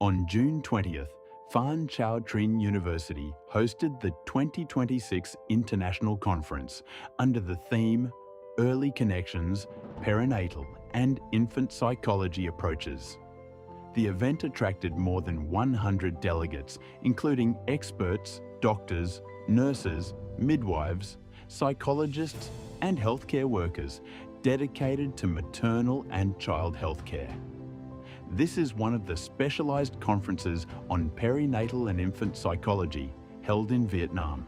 On June 20th, Phan Chau Trinh University hosted the 2026 International Conference under the theme Early Connections, Perinatal and Infant Psychology Approaches. The event attracted more than 100 delegates, including experts, doctors, nurses, midwives, psychologists, and healthcare workers dedicated to maternal and child healthcare. This is one of the specialized conferences on perinatal and infant psychology held in Vietnam.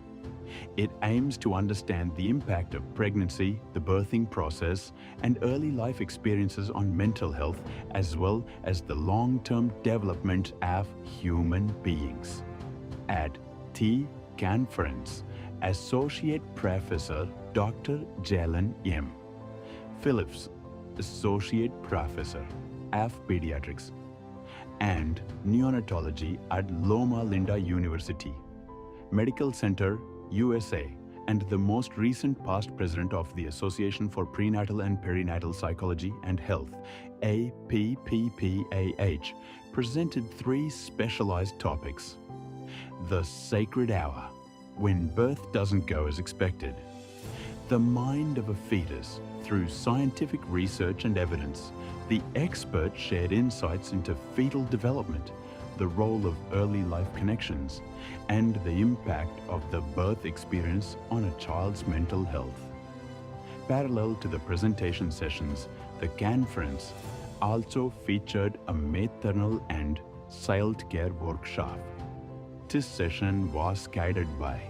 It aims to understand the impact of pregnancy, the birthing process, and early life experiences on mental health, as well as the long-term development of human beings. At the conference, Associate Professor Dr. Jaelen M. Phillips, Associate Professor of Pediatrics and Neonatology at Loma Linda University, Medical Center, USA, and the most recent past president of the Association for Prenatal and Perinatal Psychology and Health, APPPAH, presented three specialized topics. The Sacred Hour, when birth doesn't go as expected. The mind of a fetus through scientific research and evidence. The expert shared insights into fetal development, the role of early life connections, and the impact of the birth experience on a child's mental health. Parallel to the presentation sessions, the conference also featured a maternal and child care workshop. This session was guided by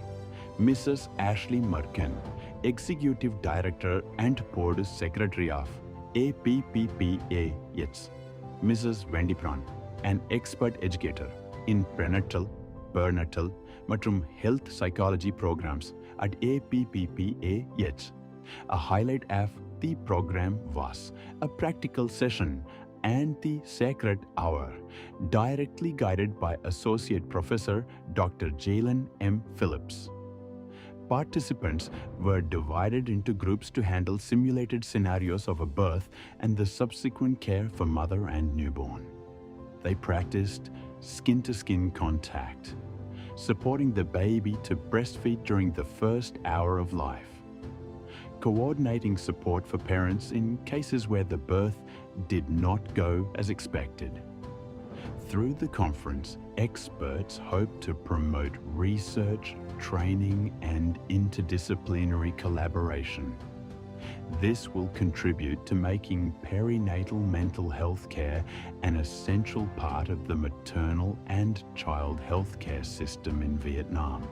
Mrs. Ashley Marcan, Executive Director and Board Secretary of APPPAH, Mrs. Wendy Brun, an expert educator in Prenatal, Perinatal மற்றும் Health Psychology programs at APPPAH. A highlight of the program was a practical session and the Sacred Hour, directly guided by Associate Professor Dr. Jaelen M. Phillips. Participants were divided into groups to handle simulated scenarios of a birth and the subsequent care for mother and newborn. They practiced skin-to-skin contact, supporting the baby to breastfeed during the first hour of life, coordinating support for parents in cases where the birth did not go as expected. Through the conference, experts hope to promote research, training, and interdisciplinary collaboration. This will contribute to making perinatal mental health care an essential part of the maternal and child health care system in Vietnam.